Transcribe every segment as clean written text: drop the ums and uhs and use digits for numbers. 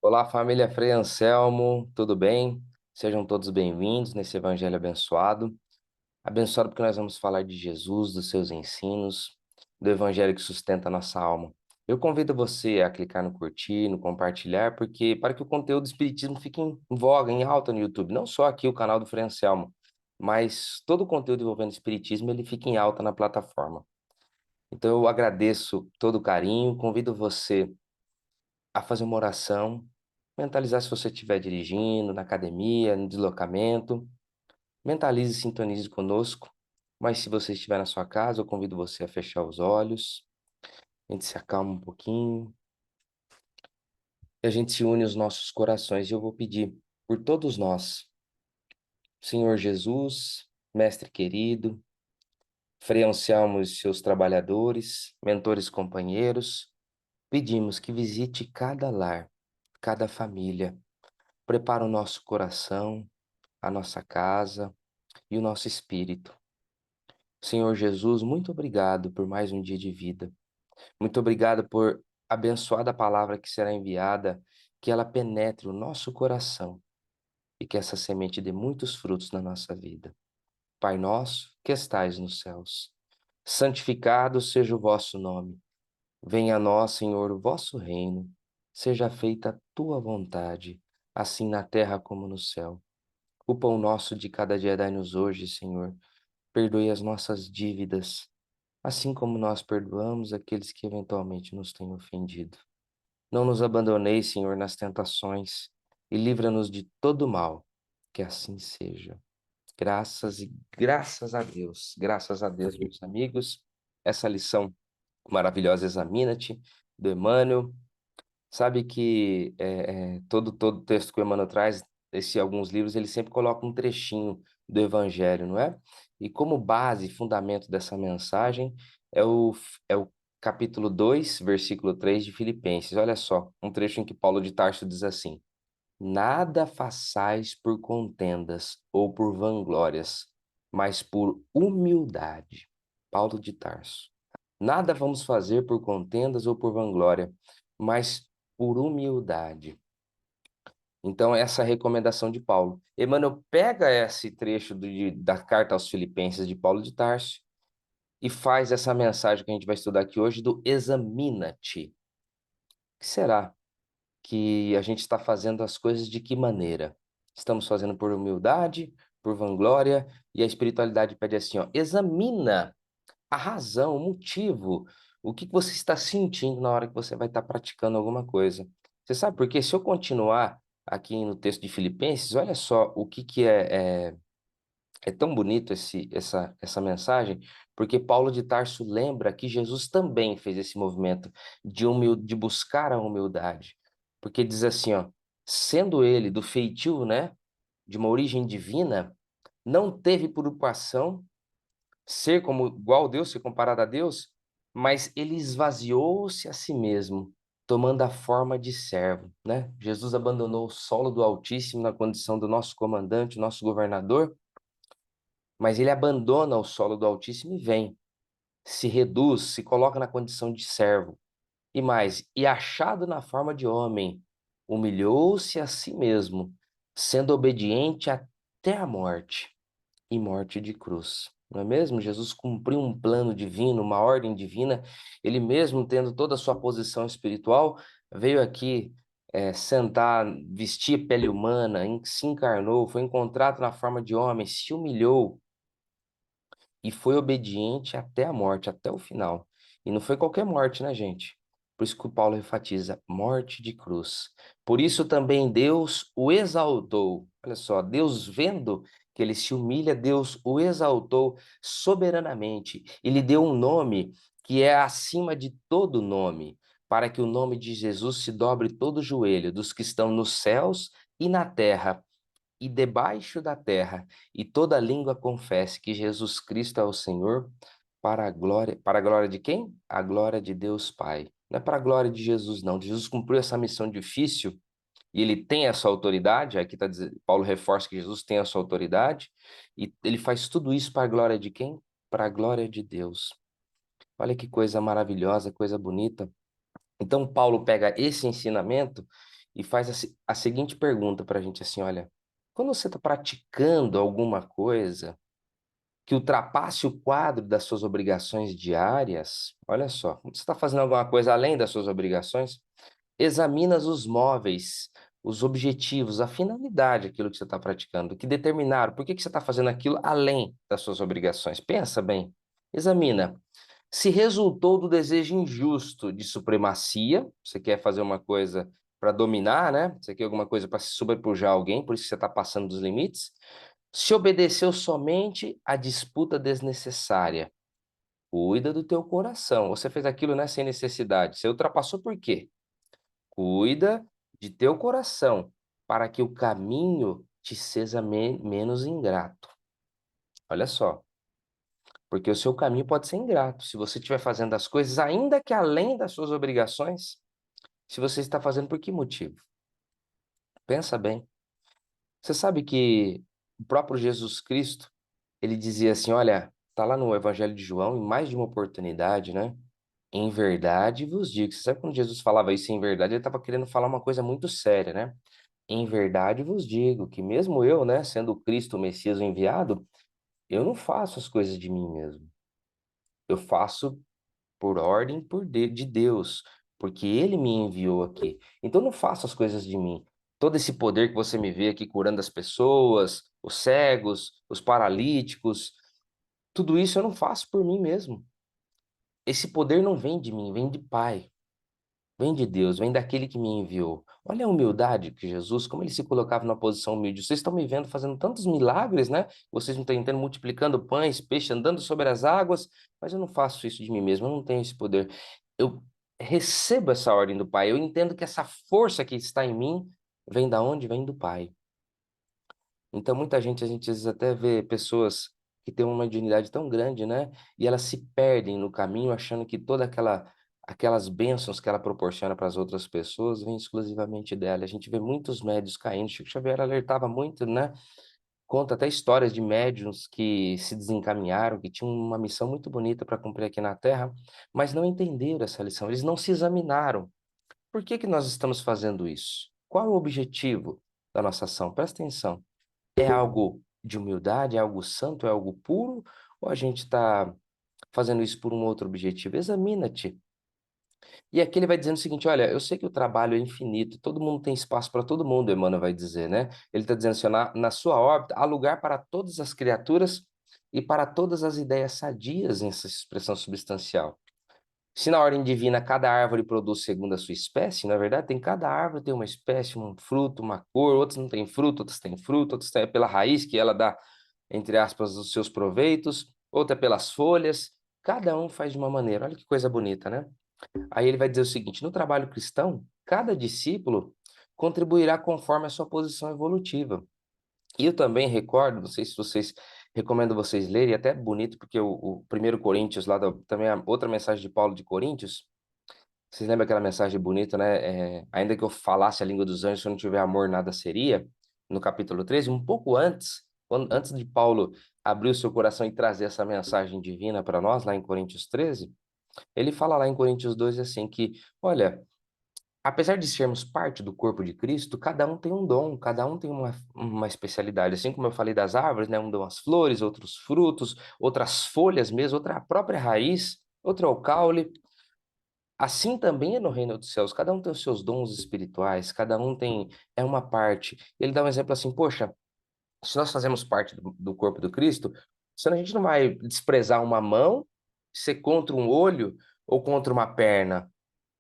Olá, família Frei Anselmo, tudo bem? Sejam todos bem-vindos nesse evangelho abençoado. Abençoado porque nós vamos falar de Jesus, dos seus ensinos, do evangelho que sustenta a nossa alma. Eu convido você a clicar no curtir, no compartilhar, porque para que o conteúdo do Espiritismo fique em voga, em alta no YouTube, não só aqui o canal do Frei Anselmo, mas todo o conteúdo envolvendo Espiritismo, ele fica em alta na plataforma. Então eu agradeço todo o carinho, convido você a fazer uma oração, mentalizar se você estiver dirigindo, na academia, no deslocamento. Mentalize e sintonize conosco. Mas se você estiver na sua casa, eu convido você a fechar os olhos. A gente se acalma um pouquinho e a gente se une aos nossos corações. E eu vou pedir por todos nós, Senhor Jesus, Mestre querido, Frei Anselmo e seus trabalhadores, mentores companheiros, pedimos que visite cada lar, cada família. Prepara o nosso coração, a nossa casa e o nosso espírito. Senhor Jesus, muito obrigado por mais um dia de vida. Muito obrigado por abençoada palavra que será enviada, que ela penetre o nosso coração e que essa semente dê muitos frutos na nossa vida. Pai nosso, que estais nos céus, santificado seja o vosso nome. Venha a nós, Senhor, o vosso reino. Seja feita a tua vontade, assim na terra como no céu. O pão nosso de cada dia dai-nos hoje, Senhor. Perdoe as nossas dívidas, assim como nós perdoamos aqueles que eventualmente nos têm ofendido. Não nos abandoneis, Senhor, nas tentações, e livra-nos de todo mal, que assim seja. Graças a Deus, meus amigos. Essa lição maravilhosa, Examina-te, do Emmanuel. Sabe que todo texto que o Emmanuel traz, alguns livros, ele sempre coloca um trechinho do Evangelho, não é? E como base, fundamento dessa mensagem, é o capítulo 2, versículo 3 de Filipenses. Olha só, um trecho em que Paulo de Tarso diz assim: Nada façais por contendas ou por vanglórias, mas por humildade. Paulo de Tarso. Nada vamos fazer por contendas ou por vanglória, mas por humildade. Então, essa é a recomendação de Paulo. Emmanuel pega esse trecho da carta aos Filipenses de Paulo de Tarso e faz essa mensagem que a gente vai estudar aqui hoje do examina-te. O que será que a gente está fazendo as coisas de que maneira? Estamos fazendo por humildade, por vanglória, e a espiritualidade pede assim, ó, examina a razão, o motivo, o que você está sentindo na hora que você vai estar praticando alguma coisa. Você sabe, porque se eu continuar aqui no texto de Filipenses, olha só o que é tão bonito essa mensagem, porque Paulo de Tarso lembra que Jesus também fez esse movimento de buscar a humildade, porque diz assim, ó, sendo ele do feitio, né, de uma origem divina, não teve por ocupação ser como igual a Deus, ser comparado a Deus, mas ele esvaziou-se a si mesmo, tomando a forma de servo, né? Jesus abandonou o solo do Altíssimo na condição do nosso comandante, nosso governador, mas ele abandona o solo do Altíssimo e vem, se reduz, se coloca na condição de servo. E mais, e achado na forma de homem, humilhou-se a si mesmo, sendo obediente até a morte e morte de cruz. Não é mesmo? Jesus cumpriu um plano divino, uma ordem divina. Ele mesmo, tendo toda a sua posição espiritual, veio aqui sentar, vestir pele humana, se encarnou, foi encontrado na forma de homem, se humilhou e foi obediente até a morte, até o final. E não foi qualquer morte, né, gente? Por isso que o Paulo enfatiza, morte de cruz. Por isso também Deus o exaltou. Olha só, Deus vendo que ele se humilha, Deus o exaltou soberanamente. E lhe deu um nome que é acima de todo nome, para que o nome de Jesus se dobre todo o joelho dos que estão nos céus e na terra e debaixo da terra, e toda língua confesse que Jesus Cristo é o Senhor, para a glória de quem? A glória de Deus Pai. Não é para a glória de Jesus, não. Jesus cumpriu essa missão difícil e ele tem essa autoridade. Aqui está dizendo, Paulo reforça que Jesus tem essa autoridade, e ele faz tudo isso para a glória de quem? Para a glória de Deus. Olha que coisa maravilhosa, coisa bonita. Então, Paulo pega esse ensinamento e faz a seguinte pergunta para a gente assim, olha, quando você está praticando alguma coisa que ultrapasse o quadro das suas obrigações diárias, olha só, quando você está fazendo alguma coisa além das suas obrigações, examinas os móveis, os objetivos, a finalidade, aquilo que você está praticando, que determinaram por que que você está fazendo aquilo além das suas obrigações. Pensa bem, examina. Se resultou do desejo injusto de supremacia, você quer fazer uma coisa para dominar, né? Você quer alguma coisa para se sobrepujar alguém, por isso que você está passando dos limites. Se obedeceu somente à disputa desnecessária, cuida do teu coração. Você fez aquilo, né, sem necessidade. Você ultrapassou por quê? Cuida de teu coração, para que o caminho te seja menos ingrato. Olha só, porque o seu caminho pode ser ingrato se você estiver fazendo as coisas, ainda que além das suas obrigações, se você está fazendo por que motivo? Pensa bem. Você sabe que o próprio Jesus Cristo, ele dizia assim, olha, tá lá no Evangelho de João, em mais de uma oportunidade, né? Em verdade vos digo. Você sabe quando Jesus falava isso em verdade, ele estava querendo falar uma coisa muito séria, né? Em verdade vos digo que mesmo eu, né, sendo o Cristo, o Messias, o enviado, eu não faço as coisas de mim mesmo. Eu faço por ordem de Deus, porque Ele me enviou aqui. Então eu não faço as coisas de mim. Todo esse poder que você me vê aqui curando as pessoas, os cegos, os paralíticos, tudo isso eu não faço por mim mesmo. Esse poder não vem de mim, vem de Pai. Vem de Deus, vem daquele que me enviou. Olha a humildade que Jesus, como ele se colocava numa posição humilde. Vocês estão me vendo fazendo tantos milagres, né? Vocês não estão entendendo, multiplicando pães, peixes, andando sobre as águas, mas eu não faço isso de mim mesmo, eu não tenho esse poder. Eu recebo essa ordem do Pai, eu entendo que essa força que está em mim vem da onde? Vem do Pai. Então, muita gente, a gente às vezes até vê pessoas que têm uma mediunidade tão grande, né? E elas se perdem no caminho, achando que aquelas bênçãos que ela proporciona para as outras pessoas vêm exclusivamente dela. A gente vê muitos médios caindo. Chico Xavier alertava muito, né? Conta até histórias de médiuns que se desencaminharam, que tinham uma missão muito bonita para cumprir aqui na Terra, mas não entenderam essa lição, eles não se examinaram. Por que que nós estamos fazendo isso? Qual é o objetivo da nossa ação? Presta atenção. É algo de humildade? É algo santo? É algo puro? Ou a gente está fazendo isso por um outro objetivo? Examina-te. E aqui ele vai dizendo o seguinte: olha, eu sei que o trabalho é infinito, todo mundo tem espaço para todo mundo, Emmanuel vai dizer, né? Ele está dizendo assim: na sua órbita há lugar para todas as criaturas e para todas as ideias sadias nessa expressão substancial. Se na ordem divina cada árvore produz segundo a sua espécie, na verdade, tem cada árvore tem uma espécie, um fruto, uma cor, outras não têm fruto, outras têm fruto, outras têm pela raiz que ela dá, entre aspas, os seus proveitos, outra pelas folhas, cada um faz de uma maneira. Olha que coisa bonita, né? Aí ele vai dizer o seguinte: no trabalho cristão, cada discípulo contribuirá conforme a sua posição evolutiva. E eu também recordo, não sei se vocês recomendo vocês lerem, é até bonito, porque o 1 Coríntios, também a outra mensagem de Paulo de Coríntios, vocês lembram aquela mensagem bonita, né? Ainda que eu falasse a língua dos anjos, se eu não tiver amor, nada seria. No capítulo 13, um pouco antes, antes de Paulo abrir o seu coração e trazer essa mensagem divina para nós, lá em Coríntios 13, ele fala lá em Coríntios 12 assim que, olha, apesar de sermos parte do corpo de Cristo, cada um tem um dom, cada um tem uma especialidade. Assim como eu falei das árvores, né? Um dão as flores, outros frutos, outras folhas mesmo, outra a própria raiz, outro é o caule. Assim também é no reino dos céus. Cada um tem os seus dons espirituais, cada um tem uma parte. Ele dá um exemplo assim, poxa, se nós fazemos parte do corpo do Cristo, senão a gente não vai desprezar uma mão, ser contra um olho ou contra uma perna.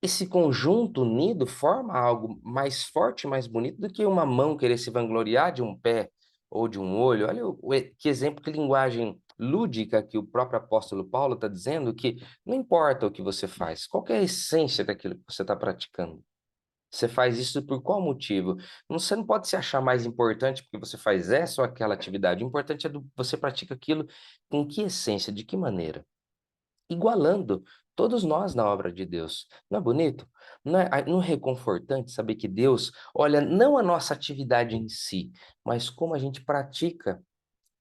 Esse conjunto unido forma algo mais forte, mais bonito do que uma mão querer se vangloriar de um pé ou de um olho. Olha que exemplo, que linguagem lúdica que o próprio apóstolo Paulo está dizendo que não importa o que você faz, qual que é a essência daquilo que você está praticando. Você faz isso por qual motivo? Você não pode se achar mais importante porque você faz essa ou aquela atividade. O importante é você pratica aquilo com que essência, de que maneira? Igualando todos nós na obra de Deus. Não é bonito? Não é reconfortante saber que Deus olha não a nossa atividade em si, mas como a gente pratica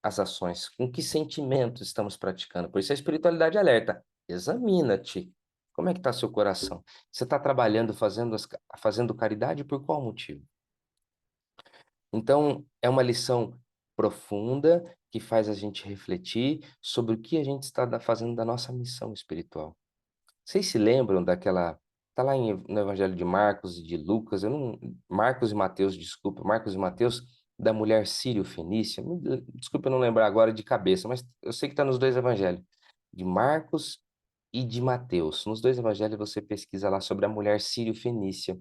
as ações, com que sentimento estamos praticando. Por isso a espiritualidade alerta: examina-te. Como é que está seu coração? Você está trabalhando, fazendo caridade por qual motivo? Então, é uma lição profunda que faz a gente refletir sobre o que a gente está fazendo da nossa missão espiritual. Vocês se lembram daquela. Está lá no Evangelho de Marcos e de Lucas, eu não, Marcos e Mateus, desculpa, Marcos e Mateus, da mulher sírio-fenícia. Desculpa eu não lembrar agora de cabeça, mas eu sei que está nos dois evangelhos, de Marcos e de Mateus. Nos dois evangelhos você pesquisa lá sobre a mulher sírio-fenícia.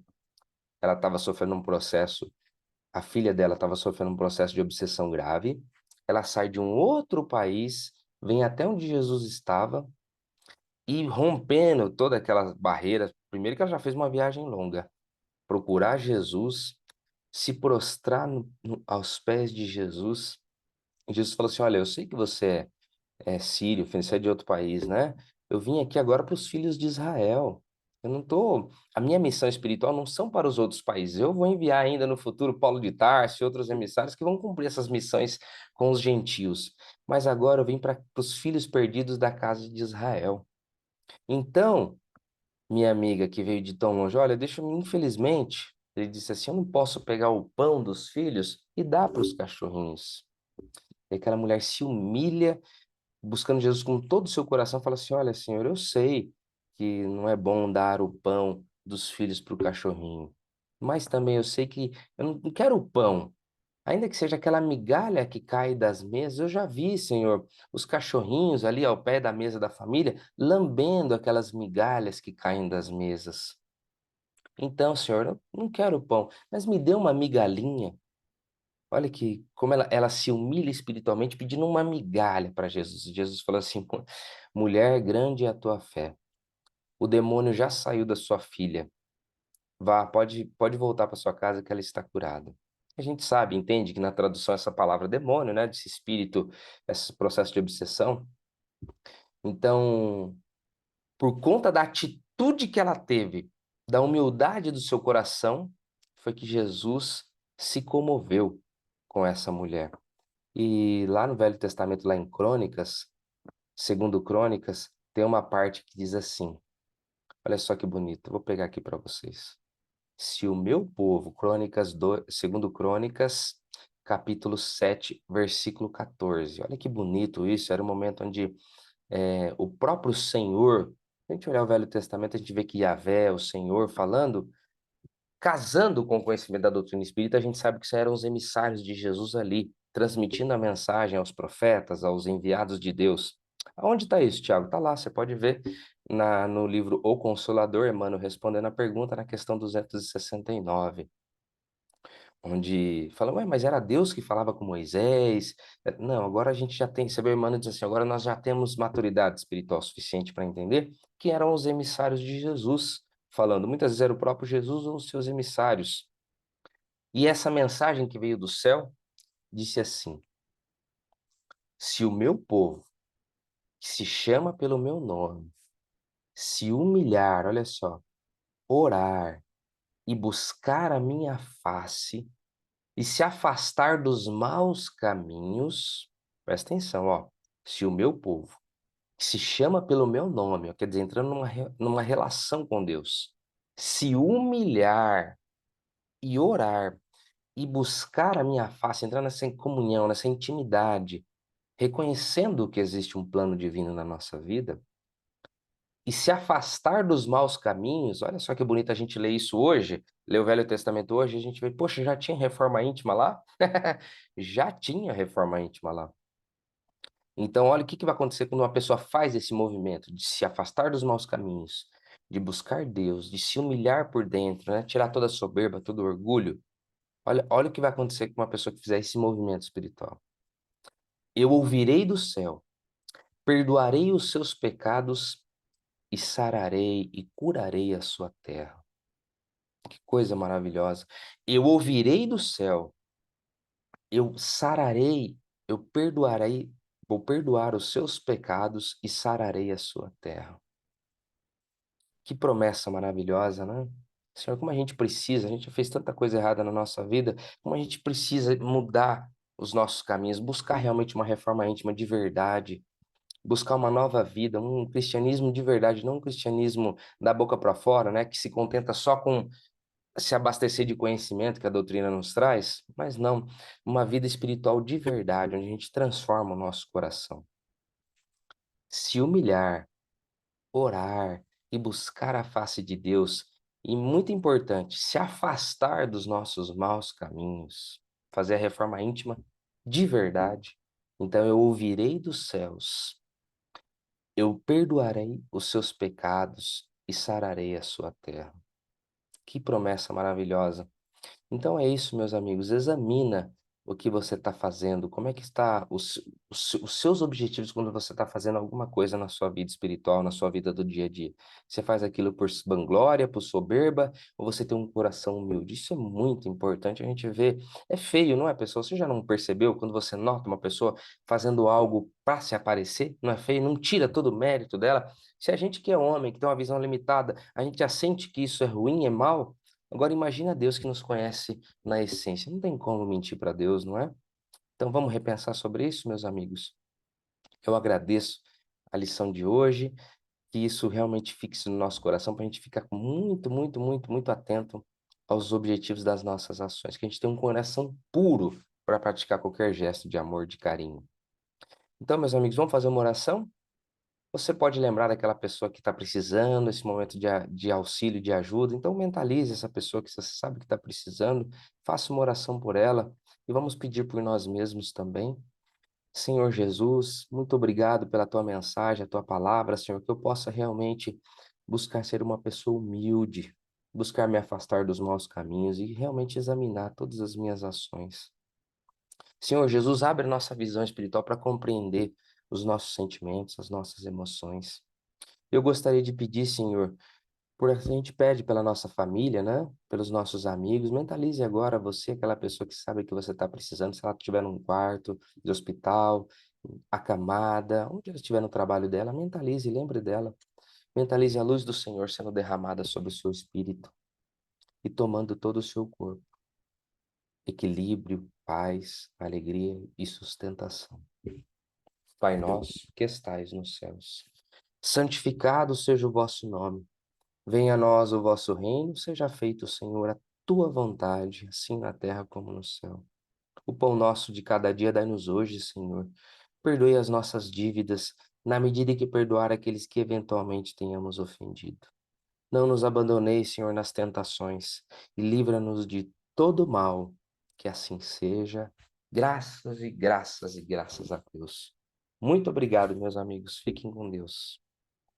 Ela estava sofrendo um processo, a filha dela estava sofrendo um processo de obsessão grave. Ela sai de um outro país, vem até onde Jesus estava e rompendo toda aquela barreira. Primeiro que ela já fez uma viagem longa, procurar Jesus, se prostrar aos pés de Jesus. E Jesus falou assim: Olha, eu sei que você é sírio, você é de outro país, né? Eu vim aqui agora para os filhos de Israel. Eu não tô. A minha missão espiritual não são para os outros países. Eu vou enviar ainda no futuro Paulo de Tarso e outros emissários que vão cumprir essas missões com os gentios. Mas agora eu vim para os filhos perdidos da casa de Israel. Então, minha amiga que veio de tão longe, olha, infelizmente, ele disse assim, eu não posso pegar o pão dos filhos e dar para os cachorrinhos. E aquela mulher se humilha, buscando Jesus com todo o seu coração, fala assim, olha, Senhor, eu sei que não é bom dar o pão dos filhos para o cachorrinho, mas também eu sei que eu não quero o pão, ainda que seja aquela migalha que cai das mesas, eu já vi, Senhor, os cachorrinhos ali ao pé da mesa da família, lambendo aquelas migalhas que caem das mesas. Então, Senhor, eu não quero pão, mas me dê uma migalhinha. Olha que como ela se humilha espiritualmente pedindo uma migalha para Jesus. Jesus falou assim: Mulher, grande é a tua fé. O demônio já saiu da sua filha. Vá, pode voltar para sua casa que ela está curada. A gente sabe, entende que na tradução essa palavra demônio, né, desse espírito, esse processo de obsessão. Então, por conta da atitude que ela teve, da humildade do seu coração, foi que Jesus se comoveu com essa mulher. E lá no Velho Testamento, lá em Crônicas, segundo Crônicas, tem uma parte que diz assim: olha só que bonito, vou pegar aqui para vocês. Se o meu povo, segundo Crônicas, capítulo 7, versículo 14. Olha que bonito isso, era um momento onde o próprio Senhor, se a gente olhar o Velho Testamento, a gente vê que Yahvé, o Senhor, falando, casando com o conhecimento da doutrina espírita, a gente sabe que eram os emissários de Jesus ali, transmitindo a mensagem aos profetas, aos enviados de Deus. Aonde está isso, Tiago? Está lá, você pode ver no livro O Consolador, Emmanuel respondendo a pergunta na questão 269, onde fala, ué, mas era Deus que falava com Moisés? Não, agora a gente já tem, você vê o Emmanuel diz assim, agora nós já temos maturidade espiritual suficiente para entender que eram os emissários de Jesus falando. Muitas vezes era o próprio Jesus ou os seus emissários. E essa mensagem que veio do céu disse assim: se o meu povo, que se chama pelo meu nome, se humilhar, olha só, orar e buscar a minha face e se afastar dos maus caminhos, presta atenção, ó, se o meu povo, que se chama pelo meu nome, ó, quer dizer, entrando numa relação com Deus, se humilhar e orar e buscar a minha face, entrar nessa comunhão, nessa intimidade, reconhecendo que existe um plano divino na nossa vida e se afastar dos maus caminhos. Olha só que bonito a gente ler isso hoje, ler o Velho Testamento hoje, a gente vê, poxa, já tinha reforma íntima lá? Já tinha reforma íntima lá. Então, olha o que vai acontecer quando uma pessoa faz esse movimento de se afastar dos maus caminhos, de buscar Deus, de se humilhar por dentro, né? Tirar toda a soberba, todo o orgulho. Olha o que vai acontecer com uma pessoa que fizer esse movimento espiritual. Eu ouvirei do céu, perdoarei os seus pecados e sararei e curarei a sua terra. Que coisa maravilhosa. Eu ouvirei do céu, eu sararei, eu perdoarei, vou perdoar os seus pecados e sararei a sua terra. Que promessa maravilhosa, né? Senhor, como a gente precisa, a gente já fez tanta coisa errada na nossa vida, como a gente precisa mudar os nossos caminhos, buscar realmente uma reforma íntima de verdade, buscar uma nova vida, um cristianismo de verdade, não um cristianismo da boca para fora, né, que se contenta só com se abastecer de conhecimento que a doutrina nos traz, mas não, uma vida espiritual de verdade, onde a gente transforma o nosso coração. Se humilhar, orar e buscar a face de Deus, e muito importante, se afastar dos nossos maus caminhos, fazer a reforma íntima de verdade. Então eu ouvirei dos céus, eu perdoarei os seus pecados e sararei a sua terra. Que promessa maravilhosa! Então é isso, meus amigos. Examina o que você está fazendo, como é que está os seus objetivos quando você está fazendo alguma coisa na sua vida espiritual, na sua vida do dia a dia. Você faz aquilo por vanglória, por soberba, ou você tem um coração humilde? Isso é muito importante a gente ver. É feio, não é, pessoal? Você já não percebeu quando você nota uma pessoa fazendo algo para se aparecer? Não é feio? Não tira todo o mérito dela. Se a gente que é homem, que tem uma visão limitada, a gente já sente que isso é ruim, é mal. Agora imagina Deus que nos conhece na essência. Não tem como mentir para Deus, não é? Então vamos repensar sobre isso, meus amigos. Eu agradeço a lição de hoje, que isso realmente fixe no nosso coração, para a gente ficar muito, muito, muito, muito atento aos objetivos das nossas ações, que a gente tenha um coração puro para praticar qualquer gesto de amor, de carinho. Então, meus amigos, vamos fazer uma oração? Você pode lembrar daquela pessoa que está precisando, esse momento de auxílio, de ajuda. Então, mentalize essa pessoa que você sabe que está precisando, faça uma oração por ela e vamos pedir por nós mesmos também. Senhor Jesus, muito obrigado pela tua mensagem, a tua palavra, Senhor, que eu possa realmente buscar ser uma pessoa humilde, buscar me afastar dos maus caminhos e realmente examinar todas as minhas ações. Senhor Jesus, abre a nossa visão espiritual para compreender os nossos sentimentos, as nossas emoções. Eu gostaria de pedir, Senhor, por a gente pede pela nossa família, né? Pelos nossos amigos. Mentalize agora você, aquela pessoa que sabe que você está precisando, se ela estiver num quarto de hospital, acamada, onde ela estiver no trabalho dela, mentalize, lembre dela. Mentalize a luz do Senhor sendo derramada sobre o seu espírito e tomando todo o seu corpo. Equilíbrio, paz, alegria e sustentação. Pai nosso, que estais nos céus, santificado seja o vosso nome. Venha a nós o vosso reino, seja feito, Senhor, a tua vontade, assim na terra como no céu. O pão nosso de cada dia dai-nos hoje, Senhor. Perdoe as nossas dívidas, na medida em que perdoar aqueles que eventualmente tenhamos ofendido. Não nos abandoneis, Senhor, nas tentações, e livra-nos de todo mal, que assim seja. Graças e graças e graças a Deus. Muito obrigado, meus amigos. Fiquem com Deus.